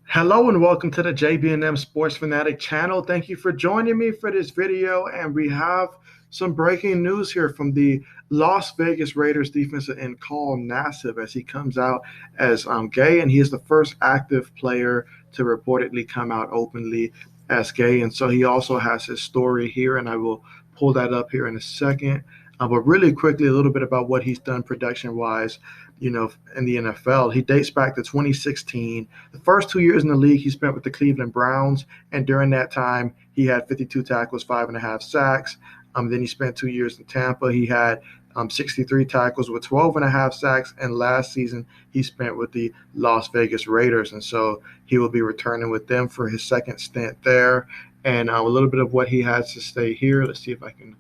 Hello and welcome to the JB&M Sports Fanatic channel. Thank you for joining me for this video. And we have some breaking news here from the Las Vegas Raiders defensive end Carl Nassib as he comes out as gay, and he is the first active player to reportedly come out openly as gay. And so he also has his story here, and I will pull that up here in a second. But really quickly, a little bit about what he's done production-wise, in the NFL. He dates back to 2016. The first 2 years in the league, he spent with the Cleveland Browns, and during that time, he had 52 tackles, 5.5 sacks. Then he spent 2 years in Tampa. He had 63 tackles with 12.5 sacks, and last season he spent with the Las Vegas Raiders, and so he will be returning with them for his second stint there. And a little bit of what he has to say here. Let's see if I can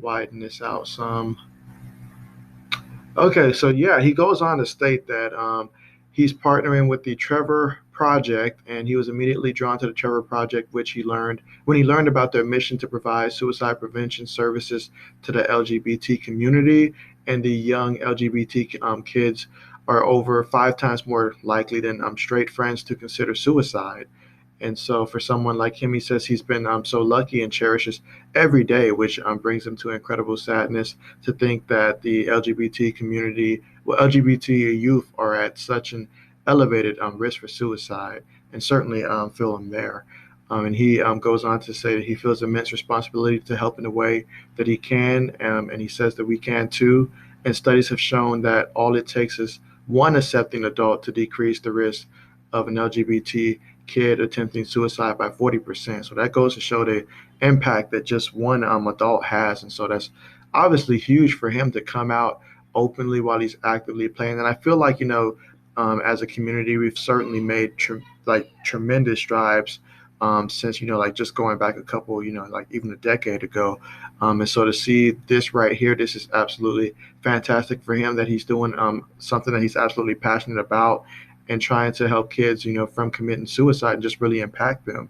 widen this out some. Okay, so yeah, he goes on to state that he's partnering with the Trevor Project, and he was immediately drawn to the Trevor Project, which he learned when he learned about their mission to provide suicide prevention services to the LGBT community. And the young LGBT kids are over 5 times more likely than straight friends to consider suicide. And so, for someone like him, he says he's been so lucky and cherishes every day, which brings him to incredible sadness to think that the LGBT community, well, LGBT youth are at such an elevated risk for suicide, and certainly feel him there. And he goes on to say that he feels immense responsibility to help in the way that he can, and he says that we can too. And studies have shown that all it takes is one accepting adult to decrease the risk of an LGBT kid attempting suicide by 40%. So that goes to show the impact that just one adult has. And so that's obviously huge for him to come out openly while he's actively playing. And I feel like, as a community, we've certainly made tremendous strides since, like just going back a couple, like even a decade ago. And so to see this right here, this is absolutely fantastic for him that he's doing something that he's absolutely passionate about and trying to help kids, from committing suicide and just really impact them.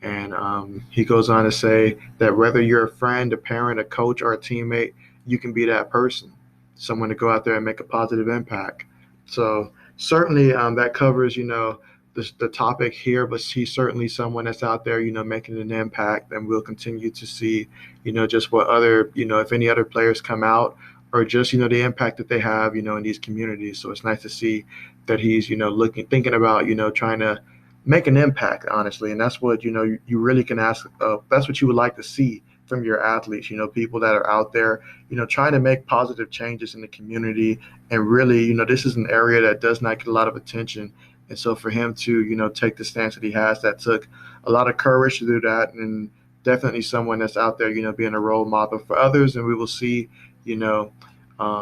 And he goes on to say that whether you're a friend, a parent, a coach, or a teammate, you can be that person, someone to go out there and make a positive impact. So certainly that covers, the topic here, but he's certainly someone that's out there, making an impact, and we'll continue to see, just what other, if any other players come out or just, the impact that they have, in these communities. So it's nice to see that he's, thinking about, trying to make an impact, honestly. And that's what, you really can ask, that's what you would like to see from your athletes, people that are out there, trying to make positive changes in the community. And really, this is an area that does not get a lot of attention. And so for him to, take the stance that he has, that took a lot of courage to do that. And definitely someone that's out there, being a role model for others. And we will see,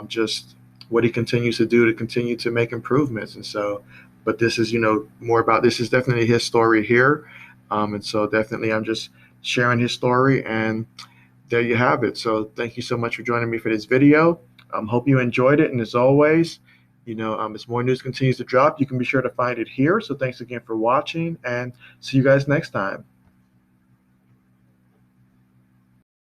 just what he continues to do to continue to make improvements. And so, but this is, more about, this is definitely his story here. And so definitely I'm just sharing his story, and there you have it. So thank you so much for joining me for this video. Hope you enjoyed it. And as always, as more news continues to drop, you can be sure to find it here. So thanks again for watching, and see you guys next time.